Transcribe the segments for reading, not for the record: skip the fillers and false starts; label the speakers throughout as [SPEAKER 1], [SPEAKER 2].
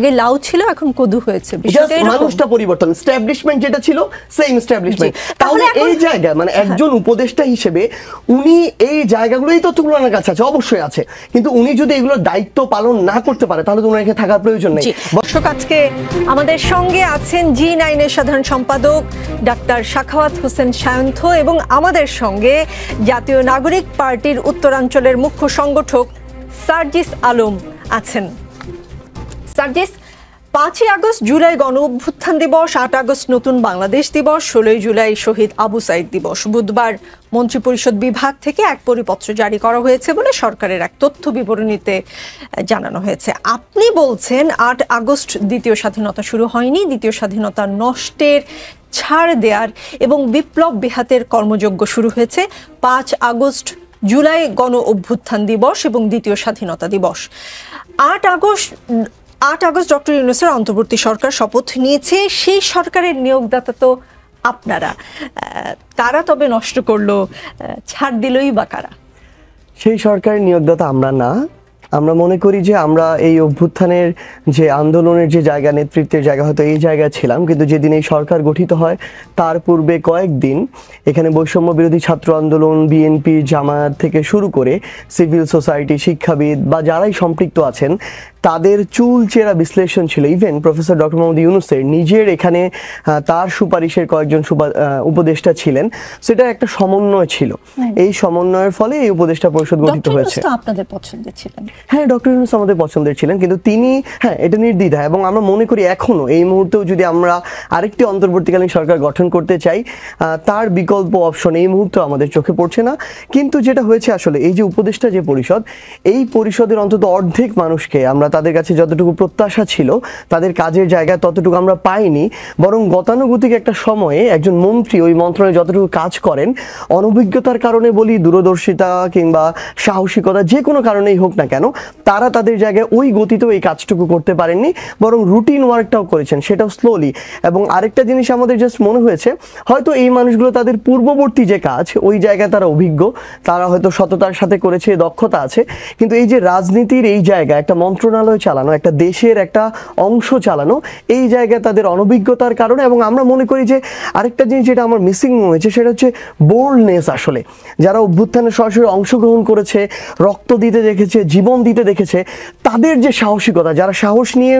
[SPEAKER 1] আগে লাউ ছিল এখন কদু হয়েছে,
[SPEAKER 2] মানুষটা পরিবর্তন, এস্টাবলিশমেন্ট যেটা ছিল সেম এস্টাবলিশমেন্ট। তাহলে এই জায়গা মানে একজন উপদেষ্টা হিসেবে উনি এই জায়গাগুলোই তো তুলনার কাছে আছে, অবশ্যই আছে, কিন্তু উনি যদি এগুলোর দায়িত্ব পালন না করতে পারে তাহলে তো ওনার এখানে থাকার প্রয়োজন নেই।
[SPEAKER 1] দর্শক, আজকে আমাদের সঙ্গে আছেন G9 এর সাধারণ সম্পাদক ডাক্তার সাখাওয়াত হোসেন সায়ন্থ এবং আমাদের সঙ্গে জাতীয় নাগরিক পার্টির উত্তরাঞ্চলের মুখ্য সংগঠক সার্জিস আলম আছেন। সার্জিস, 5ই আগস্ট জুলাই গণ অভ্যুত্থান দিবস, 8 আগস্ট নতুন বাংলাদেশ দিবস, 16ই জুলাই শহীদ আবু সাইদ দিবস। বুধবার মন্ত্রিপরিষদ বিভাগ থেকে এক পরিপত্র জারি করা হয়েছে বলে সরকারের এক তথ্য বিবরণীতে জানানো হয়েছে। আপনি বলছেন 8 আগস্ট দ্বিতীয় স্বাধীনতা শুরু হয়নি, দ্বিতীয় স্বাধীনতা নষ্টের ছাড় দেওয়ার এবং বিপ্লব বিহাতের কর্মযজ্ঞ শুরু হয়েছে 5 আগস্ট জুলাই গণ অভ্যুত্থান দিবস এবং দ্বিতীয় স্বাধীনতা দিবস। 8 আগস্ট ডক্টর ইউনূসের অন্তর্বর্তী সরকার শপথ নিয়েছে, সেই সরকারের নিয়োগদাতা তো আপনারা, কারা তবে নষ্ট করলো, ছাড় দিলই বা কারা?
[SPEAKER 2] সেই সরকারের নিয়োগদাতা আমরা না। আমরা মনে করি যে আমরা এই অভ্যুত্থানের যে আন্দোলনের যে জায়গা, নেতৃত্বের জায়গা, হয়তো এই জায়গায় ছিলাম, কিন্তু যেদিন এই সরকার গঠিত হয় তার পূর্বে কয়েকদিন এখানে বৈষম্য বিরোধী ছাত্র আন্দোলন, বিএনপি, জামায়াত থেকে শুরু করে সিভিল সোসাইটি, শিক্ষাবিদ বা যারাই সম্পৃক্ত আছেন তাদের চুলচেরা বিশ্লেষণ ছিল। ইভেন প্রফেসর ডক্টর মোহাম্মদ ইউনূসের নিজের এখানে তার সুপারিশের কয়েকজন উপদেষ্টা ছিলেন, সেটা একটা সমন্বয় ছিল। এই সমন্বয়ের ফলে এই উপদেষ্টা পরিষদ গঠিত হয়েছে।
[SPEAKER 1] আপনাদের পছন্দের ছিলেন?
[SPEAKER 2] হ্যাঁ, ডক্টর ইউনূস আমাদের পছন্দের ছিলেন, কিন্তু তিনি এটা নির্দ্বিধা, এবং আমরা মনে করি এখনো এই মুহূর্তেও যদি আমরা আরেকটি অন্তর্বর্তীকালীন সরকার গঠন করতে চাই তার বিকল্প অপশন এই মুহূর্তে আমাদের চোখে পড়ছে না। কিন্তু যেটা হয়েছে আসলে এই যে উপদেষ্টা যে পরিষদ, এই পরিষদের অন্তত অর্ধেক মানুষকে আমরা তাদের কাছে যতটুকু প্রত্যাশা ছিল তাদের কাজের জায়গা ততটুকু আমরা পাইনি, বরং গতানুগতিক একটা সময়ে একজন মন্ত্রী ওই মন্ত্রণালয়ে যতটুকু কাজ করেন অনভিজ্ঞতার কারণে বলি, দূরদর্শিতা কিংবা সাহসিকতা, যে কোনো কারণেই হোক না কেন, তারা তাদের জায়গায় ওই গতিতেও এই কাজটুকু করতে পারেননি, বরং রুটিন ওয়ার্কটাও করেছেন, সেটাও স্লোলি। এবং আরেকটা জিনিস আমাদের জাস্ট মনে হয়েছে, হয়তো এই মানুষগুলো তাদের পূর্ববর্তী যে কাজ ওই জায়গায় তারা অভিজ্ঞ, তারা হয়তো সততার সাথে করেছে, দক্ষতা আছে, কিন্তু এই যে রাজনীতির এই জায়গা, একটা মন্ত্রণালয় চালানো, একটা দেশের একটা অংশ চালানো, এই জায়গায় তাদের অনভিজ্ঞতার কারণে। এবং আমরা মনে করি যে আরেকটা জিনিস যেটা আমার মিসিং হয়েছে সেটা হচ্ছে বোল্ডনেস। আসলে যারা অভ্যুত্থানে সরাসরি অংশগ্রহণ করেছে, রক্ত দিতে দেখেছে, জীবন দিতে দেখেছে, তাদের যে সাহসিকতা, যারা সাহস নিয়ে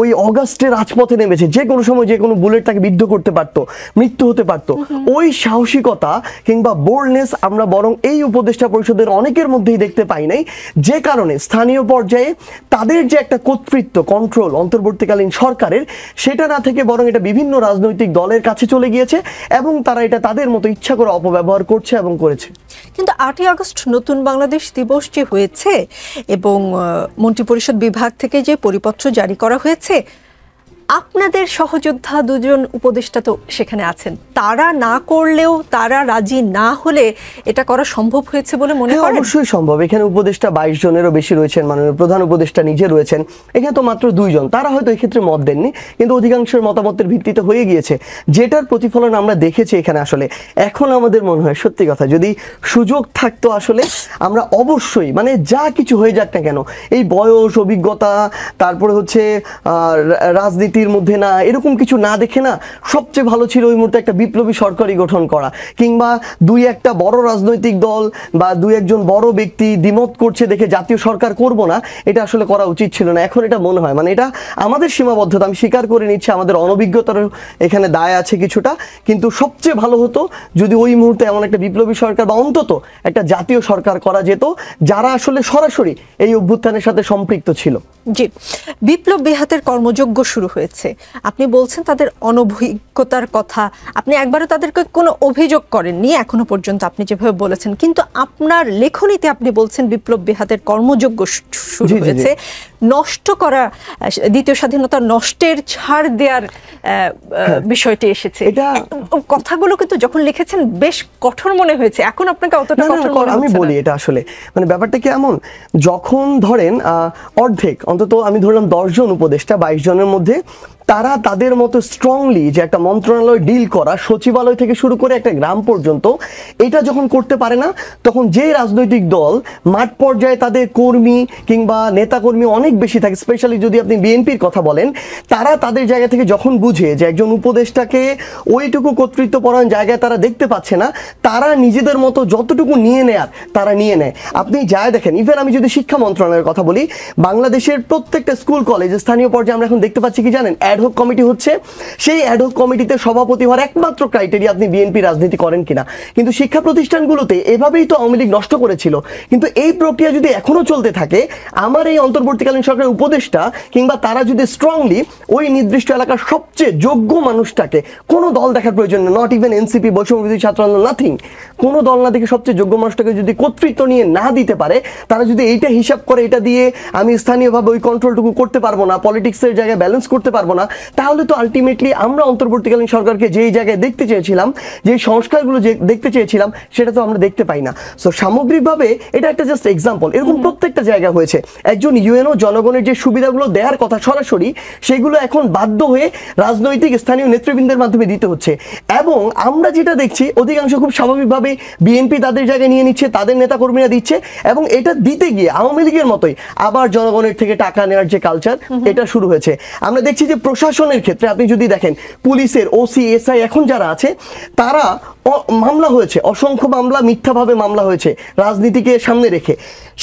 [SPEAKER 2] ওই অগাস্টে রাজপথে নেমেছে, যে কোনো সময় যে কোনো বুলেট তাকে বিদ্ধ করতে পারতো, মৃত্যু হতে পারতো, ওই সাহসিকতা কিংবা বোল্ডনেস আমরা বরং এই উপদেষ্টা পরিষদের অনেকের মধ্যেই দেখতে পাই নাই, যে কারণে স্থানীয় পর্যায়ে তাদের যে একটা কর্তৃত্ব, কন্ট্রোল অন্তর্বর্তীকালীন সরকারের, সেটা না থেকে বরং এটা বিভিন্ন রাজনৈতিক দলের কাছে চলে গিয়েছে এবং তারা এটা তাদের মতো ইচ্ছা করে অপব্যবহার করছে এবং করেছে।
[SPEAKER 1] কিন্তু 8ই আগস্ট নতুন বাংলাদেশ দিবস যে হয়েছে এবং মন্ত্রিপরিষদ বিভাগ থেকে যে পরিপত্র জারি করা হয়েছে, আপনাদের সহযোদ্ধা দুজন উপদেষ্টা তো সেখানে আছেন, তারা না করলেও, তারা রাজি না হলে এটা করা সম্ভব হয়েছে বলে মনে করেন?
[SPEAKER 2] অবশ্যই সম্ভব। এখানে উপদেষ্টা 22 জনেরও বেশি রয়েছেন, মাননীয় প্রধান উপদেষ্টা নিজে রয়েছেন, এখানে তো মাত্র 2 জন, তারা হয়তো এক্ষেত্রে মত দেননি, কিন্তু অধিকাংশের মতামতের ভিত্তিতে হয়ে গিয়েছে, যেটার প্রতিফলন আমরা দেখেছি এখানে। আসলে এখন আমাদের মনে হয় সত্যি কথা, যদি সুযোগ থাকতো আসলে আমরা অবশ্যই, মানে যা কিছু হয়ে যাক না কেন, এই বয়স, অভিজ্ঞতা, তারপরে হচ্ছে রাজনীতি মধ্যে না এরকম কিছু না দেখে না, সবচেয়ে ভালো ছিল ওই মুহূর্তে একটা বিপ্লবী সরকারি গঠন করা, কিংবা 2-1টা বড় রাজনৈতিক দল বা 2-1জন বড় ব্যক্তি দ্বিমত করছে দেখে জাতীয় সরকার করব না, এটা আসলে করা উচিত ছিল না। এখন এটা মনে হয়, মানে এটা আমাদের সীমাবদ্ধতা, আমি স্বীকার করে নিচ্ছি, আমাদের অনভিজ্ঞতার এখানে দায় আছে কিছুটা, কিন্তু সবচেয়ে ভালো হতো যদি ওই মুহূর্তে এমন একটা বিপ্লবী সরকার বা অন্তত একটা জাতীয় সরকার করা যেত, যারা আসলে সরাসরি এই অভ্যুত্থানের সাথে সম্পৃক্ত ছিল।
[SPEAKER 1] জি, বিপ্লব বিহাতের কর্মযজ্ঞ শুরু হয়েছে, আপনি বলছেন তাদের অনভিজ্ঞতার কথা, আপনি একবারও তাদেরকে কোনো অভিযোগ করেননি এখনো পর্যন্ত, আপনি যেভাবে বলেছেন, কিন্তু আপনার লেখনীতে আপনি বলছেন বিপ্লব বিহাতের কর্মযজ্ঞ শুরু হয়েছে, নষ্ট করা, দ্বিতীয় স্বাধীনতা নষ্টের ছাড় দেওয়ার বিষয়টি এসেছে। এটা কথাগুলো কিন্তু যখন লিখেছেন বেশ কঠোর মনে হয়েছে, এখন আপনাকে অতটা কঠোর মনে হচ্ছে না?
[SPEAKER 2] আমি বলি এটা আসলে মানে ব্যাপারটা কি এমন, যখন ধরেন অর্ধেক, অন্তত আমি ধরলাম 10 জন উপদেষ্টা 22 জনের মধ্যে তারা তাদের মতো স্ট্রংলি যে একটা মন্ত্রণালয় ডিল করা, সচিবালয় থেকে শুরু করে একটা গ্রাম পর্যন্ত, এটা যখন করতে পারে না, তখন যে রাজনৈতিক দল মাঠ পর্যায়ে তাদের কর্মী কিংবা নেতাকর্মী অনেক বেশি থাকে, স্পেশালি যদি আপনি বিএনপির কথা বলেন, তারা তাদের জায়গা থেকে যখন বুঝে যে একজন উপদেষ্টাকে ওইটুকু কর্তৃত্বপরায়ণ জায়গায় তারা দেখতে পাচ্ছে না, তারা নিজেদের মতো যতটুকু নিয়ে নেয়ার তারা নিয়ে নেয়। আপনি যায় দেখেন, ইভেন আমি যদি শিক্ষা মন্ত্রণালয়ের কথা বলি, বাংলাদেশের প্রত্যেকটা স্কুল কলেজ স্থানীয় পর্যায়ে আমরা এখন দেখতে পাচ্ছি কি জানেন, অ্যাডহক কমিটি হচ্ছে। সেই অ্যাডহক কমিটিতে সভাপতি হওয়ার একমাত্র ক্রাইটেরিয়া আপনি বিএনপি রাজনীতি করেন কিনা। কিন্তু শিক্ষা প্রতিষ্ঠানগুলোতে এভাবেই তো আওয়ামী লীগ নষ্ট করেছিল। কিন্তু এই প্রক্রিয়া যদি এখনো চলতে থাকে, আমার এই অন্তর্বর্তীকালীন সরকারের উপদেষ্টা কিংবা তারা যদি স্ট্রংলি ওই নির্দিষ্ট এলাকার সবচেয়ে যোগ্য মানুষটাকে, কোনো দল দেখার প্রয়োজন নেই, নট ইভেন এনসিপি, বৈষম্যবিরোধী ছাত্র আন্দোলন, নাথিং, কোনো দল না দেখে সবচেয়ে যোগ্য মানুষটাকে যদি কর্তৃত্ব নিয়ে না দিতে পারে, তারা যদি এইটা হিসাব করে এটা দিয়ে আমি স্থানীয়ভাবে ওই কন্ট্রোলটুকু করতে পারবো না, পলিটিক্সের জায়গায় ব্যালেন্স করতে পারবো না, তাহলে তো আলটিমেটলি আমরা অন্তর্বর্তীকালীন সরকারকে যেই জায়গায় দেখতে চেয়েছিলাম, যে সংস্কারগুলো যে দেখতে চেয়েছিলাম, সেটা তো আমরা দেখতে পাই না। সো সামগ্রিকভাবে এটা একটা জাস্ট এক্সাম্পল, এরকম প্রত্যেকটা জায়গা হয়েছে। একজন ইউএনও জনগণের যে সুবিধাগুলো দেওয়ার কথা সরাসরি, সেগুলো এখন বাধ্য হয়ে রাজনৈতিক স্থানীয় নেতৃবৃন্দের মাধ্যমে দিতে হচ্ছে। এবং আমরা যেটা দেখছি, অধিকাংশ খুব স্বাভাবিকভাবে বিএনপি তাদের জায়গায় নিয়ে নিচ্ছে, তাদের নেতাকর্মীরা দিচ্ছে, এবং এটা দিতে গিয়ে আওয়ামী লীগের মতোই আবার জনগণের থেকে টাকা নেওয়ার যে কালচার, এটা শুরু হয়েছে। আমরা দেখছি যে প্রশাসনের ক্ষেত্রে আপনি যদি দেখেন, পুলিশের ওসি এসআই এখন যারা আছে, তারা মামলা হয়েছে, অসংখ্য মামলা, মিথ্যাভাবে মামলা হয়েছে রাজনীতিকে সামনে রেখে।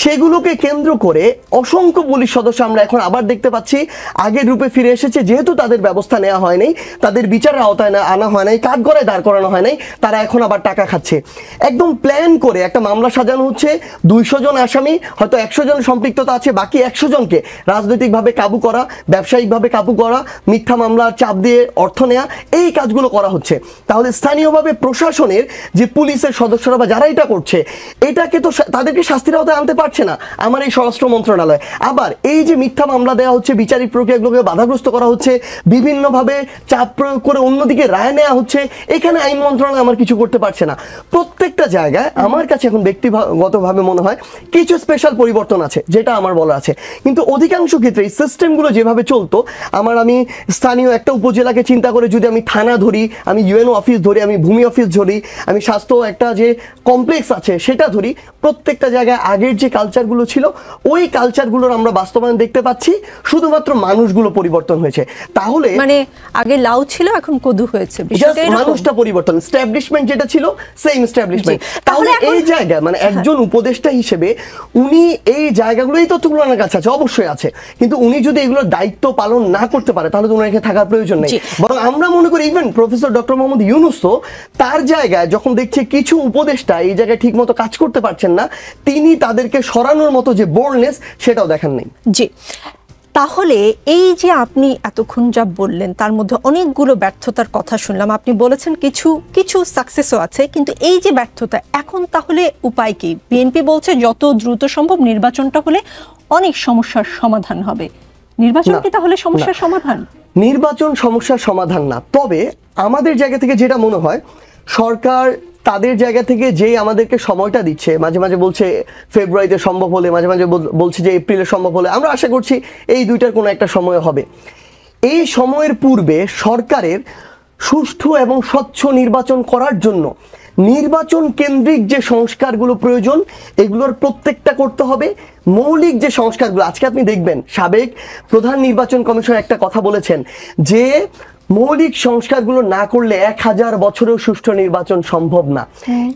[SPEAKER 2] সেগুলোকে কেন্দ্র করে অসংখ্য পুলিশ সদস্য আমরা এখন আবার দেখতে পাচ্ছি আগের রূপে ফিরে এসেছে। যেহেতু তাদের ব্যবস্থা নেওয়া হয় নাই, তাদের বিচারের আওতায় আনা হয় নাই, কাঠগড়ায় দাঁড় করানো হয় নাই, তারা এখন আবার টাকা খাচ্ছে। একদম প্ল্যান করে একটা মামলা সাজানো হচ্ছে, 200 জন আসামি, হয়তো 100 জন সম্পৃক্ততা আছে, বাকি 100 জনকে রাজনৈতিকভাবে কাবু করা, ব্যবসায়িকভাবে কাবু করা, মিথ্যা মামলার চাপ দিয়ে অর্থ নেওয়া, এই কাজগুলো করা হচ্ছে। তাহলে স্থানীয়ভাবে প্রশাসনের যে পুলিশের সদস্যরা বা যারা এটা করছে, এটাকে তো তাদেরকে শাস্তির আওতায় আনতে পারছে না আমার এই স্বরাষ্ট্র মন্ত্রণালয়। আবার এই যে মিথ্যা মামলা দেওয়া হচ্ছে, বিচারিক প্রক্রিয়াগুলোকে বাধাগ্রস্ত করা হচ্ছে, বিভিন্নভাবে চাপ প্রয়োগ করে অন্যদিকে রায় নেওয়া হচ্ছে, এখানে আইন মন্ত্রণালয় আমার কিছু করতে পারছে না। প্রত্যেকটা জায়গায় আমার কাছে এখন ব্যক্তিগতভাবে মনে হয় কিছু স্পেশাল পরিবর্তন আছে, যেটা আমার বলা আছে। কিন্তু অধিকাংশ ক্ষেত্রে এই সিস্টেমগুলো যেভাবে চলতো, আমি স্থানীয় একটা উপজেলাকে চিন্তা করে যদি আমি থানা ধরি, আমি ইউএনও অফিস ধরি, আমি ভূমি অফিস ধরি, আমি স্বাস্থ্য একটা যে কমপ্লেক্স আছে সেটা ধরি, প্রত্যেকটা জায়গায় আগের যে কালচারগুলো ছিল, ওই কালচারগুলোর আমরা বাস্তবায়ন দেখতে পাচ্ছি, শুধুমাত্র মানুষগুলো পরিবর্তন হয়েছে। তাহলে
[SPEAKER 1] মানে আগে লাউ ছিল, এখন কদু হয়েছে,
[SPEAKER 2] মানুষটা পরিবর্তন, এস্টাবলিশমেন্ট যেটা ছিল সেম এস্টাবলিশমেন্ট। তাহলে এই জায়গায় মানে একজন উপদেষ্টা হিসেবে উনি এই জায়গাগুলো, এই তথ্যগুলোর কাছে আছে, অবশ্যই আছে, কিন্তু উনি যদি এগুলোর দায়িত্ব পালন না করতে পারে, তাহলে তো ওনার এখানে থাকার প্রয়োজন নেই। বরং আমরা মনে করি even professor doctor Mohammad Yunus তো তার জায়গায় যখন দেখছে কিছু উপদেষ্টা এই জায়গায় ঠিক মতো কাজ করতে পারছেন না, তিনি তাদেরকে সরানোর মতো যে বোল্ডনেস, সেটাও দেখান নেই।
[SPEAKER 1] জি, তাহলে এই যে আপনি এতক্ষণ যা বললেন, তার মধ্যে অনেকগুলো ব্যর্থতার কথা শুনলাম। আপনি বলেছেন কিছু কিছু সাকসেসও আছে, কিন্তু এই যে ব্যর্থতা, এখন তাহলে উপায় কি? বিএনপি বলছে যত দ্রুত সম্ভব নির্বাচনটা হলে অনেক সমস্যার সমাধান হবে। নির্বাচন কি তাহলে সমস্যার সমাধান?
[SPEAKER 2] নির্বাচন সমস্যার সমাধান না, তবে আমাদের জায়গা থেকে যেটা মনে হয়, সরকার তাদের জায়গা থেকে যেই আমাদেরকে সময়টা দিচ্ছে, মাঝে মাঝে বলছে ফেব্রুয়ারিতে সম্ভব হলে, মাঝে মাঝে বলছে যে এপ্রিলে সম্ভব হলে, আমরা আশা করছি এই দুইটার কোনো একটা সময় হবে। এই সময়ের পূর্বে সরকারের সুষ্ঠু এবং স্বচ্ছ নির্বাচন করার জন্য নির্বাচন কেন্দ্রিক যে সংস্কারগুলো প্রয়োজন, এগুলোর প্রত্যেকটা করতে হবে। মৌলিক যে সংস্কারগুলো, আজকে আপনি দেখবেন সাবেক প্রধান নির্বাচন কমিশনার একটা কথা বলেছেন যে মৌলিক সংস্কারগুলো না করলে 1000 বছরেও সুষ্ঠু নির্বাচন সম্ভব না।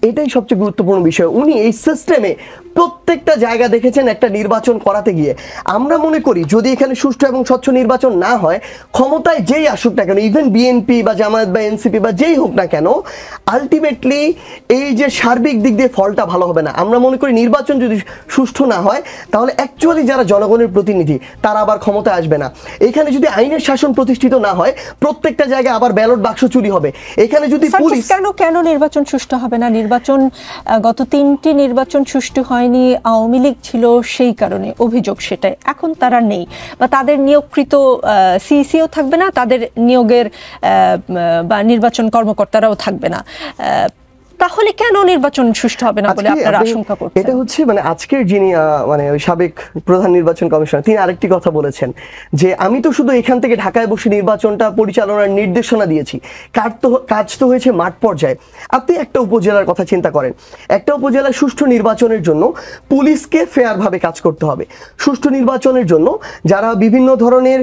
[SPEAKER 2] এটাই সবচেয়ে গুরুত্বপূর্ণ বিষয়। উনি এই সিস্টেমে প্রত্যেকটা জায়গা দেখেছেন একটা নির্বাচন করাতে গিয়ে। আমরা মনে করি যদি এখানে সুষ্ঠু এবং স্বচ্ছ নির্বাচন না হয়, ক্ষমতায় যেই আসুক না কেন, ইভেন বিএনপি বা জামায়াত বা এনসিপি বা যেই হোক না কেন, আলটিমেটলি এই যে সার্বিক দিক দিয়ে ফলটা ভালো হবে না। আমরা মনে করি নির্বাচন যদি সুষ্ঠু না হয়, তাহলে অ্যাকচুয়ালি যারা জনগণের প্রতিনিধি, তারা আবার ক্ষমতায় আসবে না। এখানে যদি আইনের শাসন প্রতিষ্ঠিত না হয়, প্রত্যেকটা জায়গায় আবার ব্যালট বাক্স চুরি হবে। এখানে যদি পুলিশ
[SPEAKER 1] কেন নির্বাচন সুষ্ঠু হবে না? নির্বাচন গত 3টি নির্বাচন সুষ্ঠু হয়নি, আওয়ামী লীগ ছিল সেই কারণে অভিযোগ সেটাই। এখন তারা নেই, বা তাদের নিয়োগকৃত সিইসিও থাকবে না, তাদের নিয়োগের বা নির্বাচন কর্মকর্তারাও থাকবে না। তাহলে কেন নির্বাচন সুষ্ঠু হবে না বলে আপনারা আশঙ্কা করছেন?
[SPEAKER 2] এটা হচ্ছে মানে আজকের যিনি মানে ওই সাবেক প্রধান নির্বাচন কমিশনার, তিনি আরেকটি কথা বলেছেন যে আমি তো শুধু এখান থেকে ঢাকায় বসে নির্বাচনটা পরিচালনার নির্দেশনা দিয়েছি, কাজ তো হয়েছে মাঠ পর্যায়ে। আপনি একটা উপজেলার কথা চিন্তা করেন, একটা উপজেলার সুষ্ঠু নির্বাচনের জন্য পুলিশকে ফেয়ারভাবে কাজ করতে হবে। সুষ্ঠু নির্বাচনের জন্য যারা বিভিন্ন ধরনের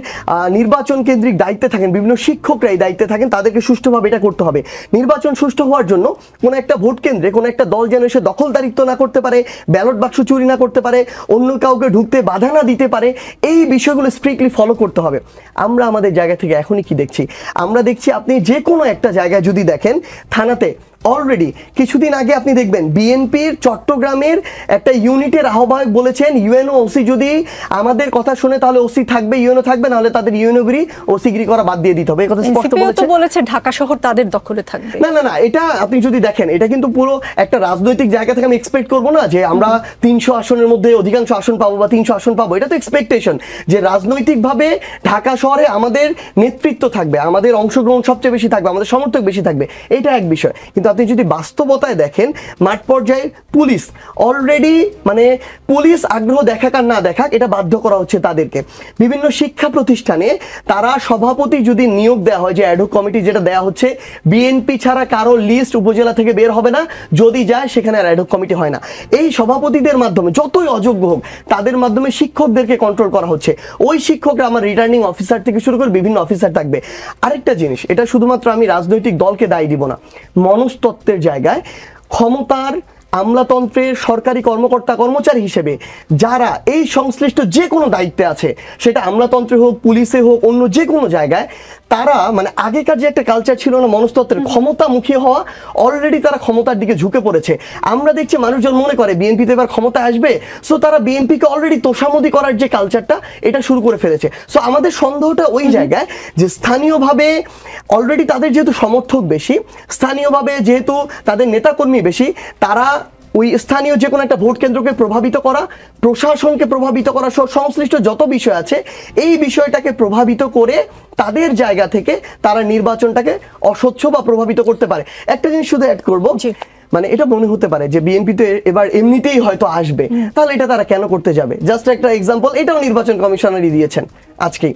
[SPEAKER 2] নির্বাচন কেন্দ্রিক দায়িত্বে থাকেন, বিভিন্ন শিক্ষকরা এই দায়িত্বে থাকেন, তাদেরকে সুষ্ঠুভাবে এটা করতে হবে। নির্বাচন সুষ্ঠু হওয়ার জন্য কোনো একটা ভোট কেন্দ্রে কোনো একটা দল যেন এসে দখলদারিত্ব না করতে পারে, ব্যালট বাক্স চুরি না করতে পারে, অন্য কাউকে ঢুকতে বাধা না দিতে পারে, এই বিষয়গুলো স্ট্রিক্টলি ফলো করতে হবে। আমরা আমাদের জায়গা থেকে এখনই কি দেখছি? আমরা দেখছি আপনি যে কোনো একটা জায়গায় যদি দেখেন, থানাতে অলরেডি কিছুদিন আগে আপনি দেখবেন বিএনপির চট্টগ্রামের একটা ইউনিটের আহ্বায়ক বলেছেন ইউএনও ওসি যদি আমাদের কথা শুনে তাহলে ওসি থাকবে, ইউএনও থাকবে, নাহলে তাদের ইউএনওগিরি ওসিগিরি করা বাদ দিয়ে দিতে হবে। এই কথা স্পষ্ট
[SPEAKER 1] বলেছে ঢাকা শহর তাদের দখলে থাকবে।
[SPEAKER 2] না না না, এটা আপনি যদি দেখেন এটা কিন্তু পুরো একটা রাজনৈতিক জায়গা থেকে আমি এক্সপেক্ট করবো না যে আমরা 300 আসনের মধ্যে অধিকাংশ আসন পাবো বা 300 আসন পাবো। এটা তো এক্সপেকটেশন যে রাজনৈতিকভাবে ঢাকা শহরে আমাদের নেতৃত্ব থাকবে, আমাদের অংশগ্রহণ সবচেয়ে বেশি থাকবে, আমাদের সমর্থক বেশি থাকবে, এটা এক বিষয়। কিন্তু আপনি যদি বাস্তবতায় দেখেন মাঠ পর্যায়ে পুলিশ অলরেডি মানে পুলিশ আগ্রহ দেখাক আর না দেখাক এটা বাধ্য করা হচ্ছে তাদেরকে। বিভিন্ন শিক্ষা প্রতিষ্ঠানে তারা সভাপতি যদি নিয়োগ দেওয়া হয়, যে অ্যাডহক কমিটি যেটা দেওয়া হচ্ছে, বিএনপি ছাড়া কারো লিস্ট উপজেলা থেকে বের হবে না, যদি যায় সেখানে আর অ্যাডহক কমিটি হয় না। এই সভাপতিদের মাধ্যমে যতই অযোগ্য হোক তাদের মাধ্যমে শিক্ষকদেরকে কন্ট্রোল করা হচ্ছে। ওই শিক্ষকরা আমার রিটার্নিং অফিসার থেকে শুরু করে বিভিন্ন অফিসার থাকবে। আরেকটা জিনিস, এটা শুধুমাত্র আমি রাজনৈতিক দলকে দায়ী দিব না, মনস্তত্ত্বের জায়গায় ক্ষমতার আমলাতন্ত্রের সরকারি কর্মকর্তা কর্মচারী হিসেবে যারা এই সংশ্লিষ্ট যে কোনো দায়িত্বে আছে, সেটা আমলাতন্ত্রে হোক, পুলিশে হোক, অন্য যে কোনো জায়গায়, তারা মানে আগেকার যে একটা কালচার ছিল না মনস্তত্ত্বের, ক্ষমতামুখী হওয়া, অলরেডি তারা ক্ষমতার দিকে ঝুঁকে পড়েছে। আমরা দেখছি মানুষজন মনে করে বিএনপিতে এবার ক্ষমতা আসবে, সো তারা বিএনপিকে অলরেডি তোষামোদি করার যে কালচারটা এটা শুরু করে ফেলেছে। সো আমাদের সন্দেহটা ওই জায়গায় যে স্থানীয়ভাবে অলরেডি তাদের যেহেতু সমর্থক বেশি, স্থানীয়ভাবে যেহেতু তাদের নেতাকর্মী বেশি, তারা ওই স্থানীয় যে কোনো একটা ভোট কেন্দ্রকে প্রভাবিত করা, প্রশাসনকে প্রভাবিত করা সহ সংশ্লিষ্ট যত বিষয় আছে, এই বিষয়টাকে প্রভাবিত করে তাদের জায়গা থেকে তারা নির্বাচনটাকে অস্বচ্ছ বা প্রভাবিত করতে পারে। একটা জিনিস শুধু অ্যাড করবো, মানে এটা মনে হতে পারে যে বিএনপি তো এবার এমনিতেই হয়তো আসবে, তাহলে এটা তারা কেন করতে যাবে? জাস্ট একটা এক্সাম্পল, এটাও নির্বাচন কমিশনারই দিয়েছেন আজকেই।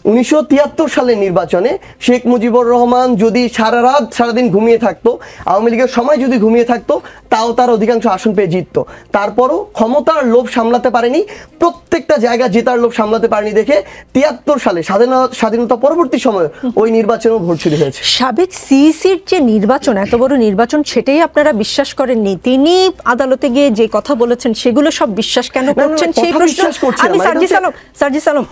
[SPEAKER 2] 1973 সালের নির্বাচনে শেখ মুজিবুর রহমান যদি সারাদিন ঘুমিয়ে থাকতো, আওয়ামী লীগের সময় যদি ঘুমিয়ে থাকতো, তাও তার অধিকাংশ আসন পেয়ে জিততো। তারপরও ক্ষমতার লোভ সামলাতে পারেনি, প্রত্যেকটা জায়গা জেতার লোভ সামলাতে পারেনি দেখে 73 সালে স্বাধীনতা পরবর্তী সময়ে ওই নির্বাচনেও ভোট চুরি হয়েছে।
[SPEAKER 1] সাবেক সিইসির যে নির্বাচন, এত বড় নির্বাচন, সেটাই আপনারা বিশ্বাস করেননি। তিনি আদালতে গিয়ে যে কথা বলেছেন সেগুলো সব বিশ্বাস কেন করছেন সেই প্রশ্ন আমি সার্জিস আলম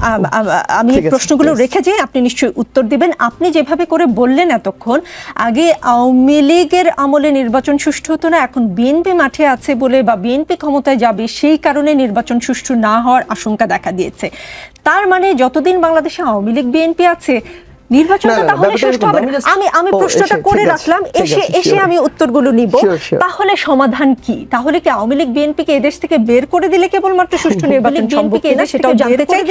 [SPEAKER 1] আমি প্রশ্নগুলো রেখে যে আপনি নিশ্চয়ই উত্তর দিবেন। আপনি যেভাবে করে বললেন এতক্ষণ, আগে আওয়ামী লীগের আমলে নির্বাচন সুষ্ঠু হতো না, এখন বিএনপি মাঠে আছে বলে বা বিএনপি ক্ষমতায় যাবে সেই কারণে নির্বাচন সুষ্ঠু না হওয়ার আশঙ্কা দেখা দিয়েছে। তার মানে যতদিন বাংলাদেশে আওয়ামী লীগ বিএনপি আছে নির্বাচনটা তাহলে সুষ্ঠু হবে। আমি প্রশ্নটা করে রাখলাম, এসে আমি উত্তরগুলো নিব। তাহলে সমাধান কি? তাহলে কি আওয়ামী লীগ বিএনপিকে এদেশ থেকে বের করে দিলে কেবলমাত্র সুষ্ঠু নির্বাচন সম্ভব কিনা সেটাও জানতে চাই।